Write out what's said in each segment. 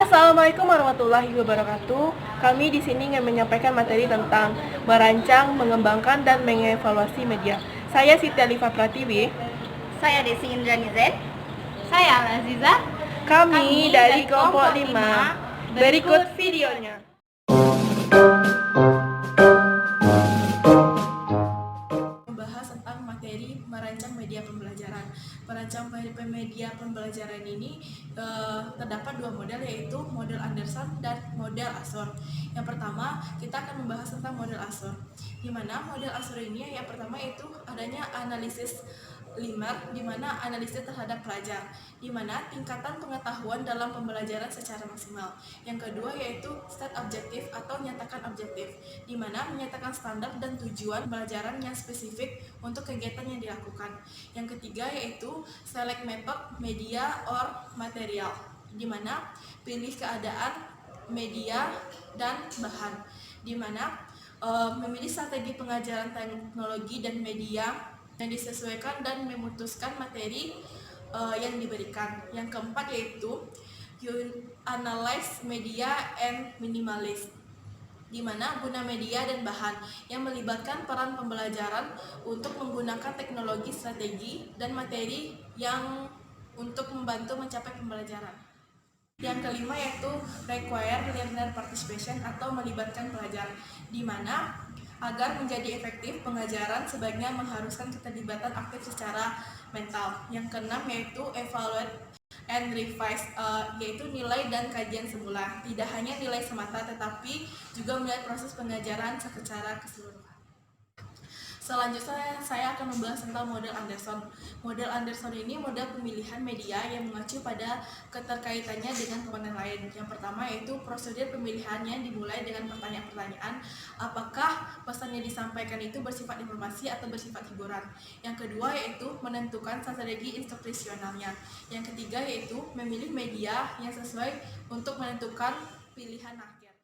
Assalamualaikum warahmatullahi wabarakatuh. Kami di sini ingin menyampaikan materi tentang merancang, mengembangkan, dan mengevaluasi media. Saya Siti Alifa Pratiwi. Saya Desi Indrani Z. Saya Aziza. Kami dari kelompok 5. Berikut videonya. Membahas tentang materi merancang media pembelajaran. Merancang media pembelajaran ini terdapat dua model, yaitu model Anderson dan model Asor. Yang pertama, kita akan membahas tentang model Asor, di mana model Asor ini yang pertama itu adanya analisis limer, di mana analisis terhadap pelajar, di mana tingkatan pengetahuan dalam pembelajaran secara maksimal. Yang kedua yaitu state objektif atau nyatakan objektif, di mana menyatakan standar dan tujuan pembelajaran yang spesifik untuk kegiatan yang dilakukan. Yang ketiga yaitu select method, media, or material, di mana pilih keadaan, media, dan bahan, di mana memilih strategi pengajaran teknologi dan media yang disesuaikan dan memutuskan materi yang diberikan. Yang keempat yaitu analyze media and minimalist, di mana guna media dan bahan yang melibatkan peran pembelajaran untuk menggunakan teknologi, strategi, dan materi yang untuk membantu mencapai pembelajaran. Yang kelima yaitu require learner participation atau melibatkan pelajar, di mana agar menjadi efektif pengajaran sebaiknya mengharuskan keterlibatan aktif secara mental. Yang keenam yaitu evaluate and revise, yaitu nilai dan kajian semula. Tidak hanya nilai semata tetapi juga melihat proses pengajaran secara keseluruhan. Selanjutnya saya akan membahas tentang model Anderson. Model Anderson ini model pemilihan media yang mengacu pada keterkaitannya dengan komponen lain. Yang pertama yaitu prosedur pemilihannya dimulai dengan pertanyaan-pertanyaan, apakah pesan yang disampaikan itu bersifat informasi atau bersifat hiburan. Yang kedua yaitu menentukan strategi instruksionalnya. Yang ketiga yaitu memilih media yang sesuai untuk menentukan pilihan akhir.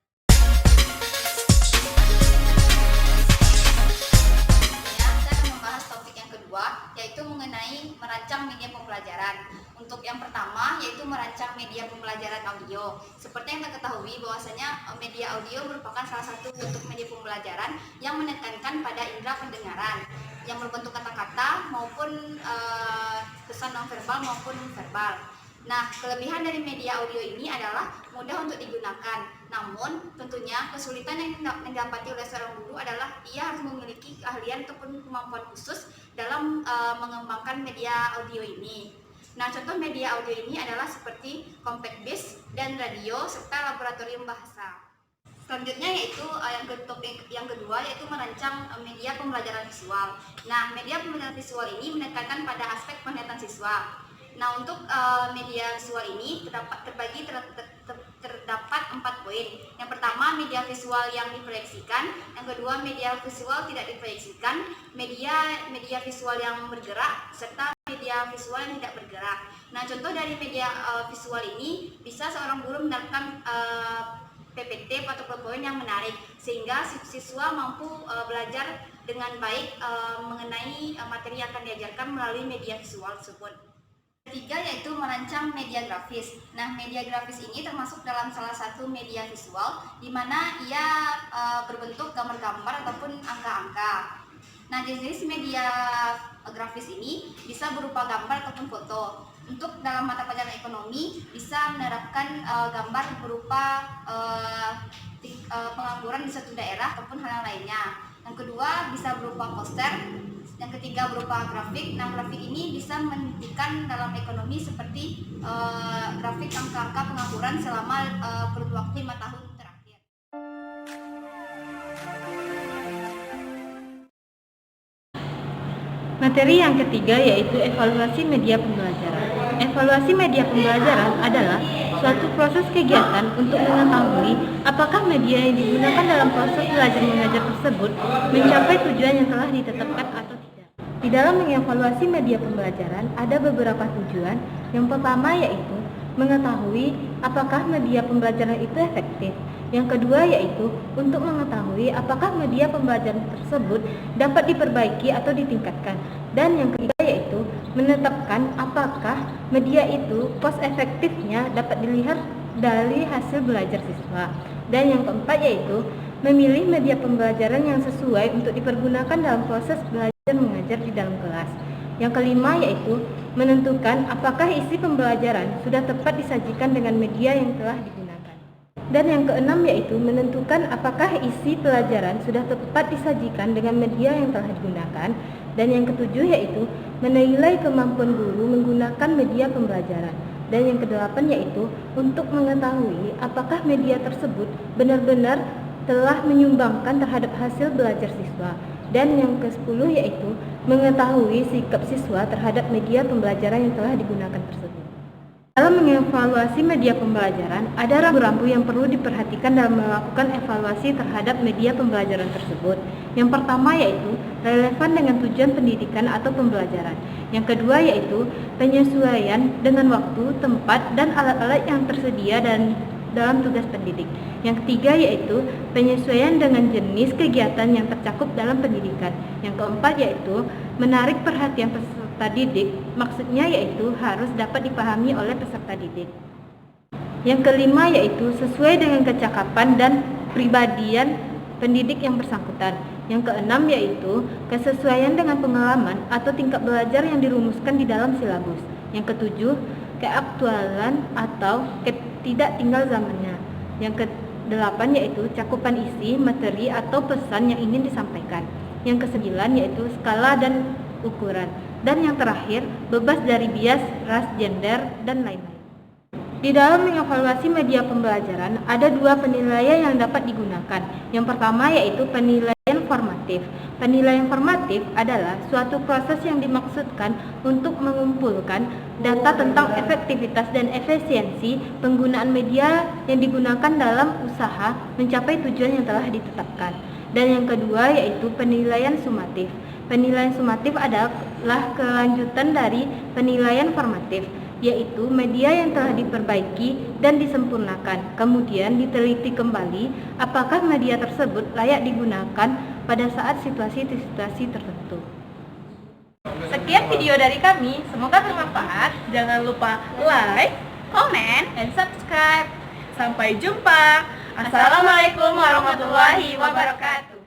Yaitu mengenai merancang media pembelajaran. Untuk yang pertama yaitu merancang media pembelajaran audio. Seperti yang kita ketahui bahwasanya media audio merupakan salah satu bentuk media pembelajaran yang menekankan pada indera pendengaran yang berbentuk kata-kata maupun pesan nonverbal maupun verbal. Nah, kelebihan dari media audio ini adalah mudah untuk digunakan. Namun, tentunya kesulitan yang didapati oleh seorang guru adalah ia harus memiliki keahlian ataupun kemampuan khusus dalam mengembangkan media audio ini. Nah, contoh media audio ini adalah seperti compact disc dan radio serta laboratorium bahasa. Selanjutnya yaitu yang kedua yaitu merancang media pembelajaran visual. Nah, media pembelajaran visual ini menekankan pada aspek penglihatan siswa. Nah, untuk media visual ini terdapat 4 poin. Yang pertama, media visual yang diproyeksikan. Yang kedua, media visual tidak diproyeksikan. Media visual yang bergerak serta media visual yang tidak bergerak. Nah, contoh dari media visual ini bisa seorang guru menerapkan PPT atau PowerPoint yang menarik sehingga siswa mampu belajar dengan baik mengenai materi yang akan diajarkan melalui media visual tersebut. Ketiga yaitu merancang media grafis. Nah, media grafis ini termasuk dalam salah satu media visual di mana ia berbentuk gambar-gambar ataupun angka-angka. Nah, jenis media grafis ini bisa berupa gambar ataupun foto. Untuk dalam mata pelajaran ekonomi bisa menerapkan gambar berupa pengangguran di suatu daerah ataupun hal lainnya. Yang kedua bisa berupa poster. Yang ketiga berupa grafik. Nah, grafik ini bisa menunjukkan dalam ekonomi seperti grafik angka-angka pengangguran selama kurun waktu 5 tahun terakhir. Materi yang ketiga yaitu evaluasi media pembelajaran. Evaluasi media pembelajaran adalah suatu proses kegiatan untuk mengetahui apakah media yang digunakan dalam proses belajar mengajar tersebut mencapai tujuan yang telah ditetapkan atau tidak. Di dalam mengevaluasi media pembelajaran ada beberapa tujuan. Yang pertama yaitu mengetahui apakah media pembelajaran itu efektif. Yang kedua yaitu untuk mengetahui apakah media pembelajaran tersebut dapat diperbaiki atau ditingkatkan. Dan yang ketiga yaitu menetapkan apakah media itu cost efektifnya dapat dilihat dari hasil belajar siswa. Dan yang keempat yaitu memilih media pembelajaran yang sesuai untuk dipergunakan dalam proses belajar mengajar di dalam kelas. Yang kelima yaitu menentukan apakah isi pembelajaran sudah tepat disajikan dengan media yang telah digunakan. Dan yang keenam yaitu menentukan apakah isi pelajaran sudah tepat disajikan dengan media yang telah digunakan. Dan yang ketujuh yaitu menilai kemampuan guru menggunakan media pembelajaran. Dan yang kedelapan yaitu untuk mengetahui apakah media tersebut benar-benar telah menyumbangkan terhadap hasil belajar siswa. Dan yang ke-10 yaitu mengetahui sikap siswa terhadap media pembelajaran yang telah digunakan tersebut. Dalam mengevaluasi media pembelajaran, ada rambu-rambu yang perlu diperhatikan dalam melakukan evaluasi terhadap media pembelajaran tersebut. Yang pertama yaitu relevan dengan tujuan pendidikan atau pembelajaran. Yang kedua yaitu penyesuaian dengan waktu, tempat, dan alat-alat yang tersedia dan dalam tugas pendidik. Yang ketiga yaitu penyesuaian dengan jenis kegiatan yang tercakup dalam pendidikan. Yang keempat yaitu menarik perhatian peserta didik, maksudnya yaitu harus dapat dipahami oleh peserta didik. Yang kelima yaitu sesuai dengan kecakapan dan kepribadian pendidik yang bersangkutan. Yang keenam yaitu kesesuaian dengan pengalaman atau tingkat belajar yang dirumuskan di dalam silabus. Yang ketujuh, keaktualan atau tidak tinggal zamannya. Yang kedelapan yaitu cakupan isi, materi atau pesan yang ingin disampaikan. Yang kesembilan yaitu skala dan ukuran. Dan yang terakhir, bebas dari bias, ras, gender, dan lain-lain. Di dalam mengevaluasi media pembelajaran, ada dua penilaian yang dapat digunakan. Yang pertama yaitu penilaian formatif. Penilaian formatif adalah suatu proses yang dimaksudkan untuk mengumpulkan data tentang efektivitas dan efisiensi penggunaan media yang digunakan dalam usaha mencapai tujuan yang telah ditetapkan. Dan yang kedua yaitu penilaian sumatif. Penilaian sumatif adalah kelanjutan dari penilaian formatif, yaitu media yang telah diperbaiki dan disempurnakan. Kemudian diteliti kembali apakah media tersebut layak digunakan pada saat situasi-situasi tertentu. Sekian video dari kami, semoga bermanfaat. Jangan lupa like, Comment and subscribe. sampai jumpa. Assalamualaikum warahmatullahi wabarakatuh.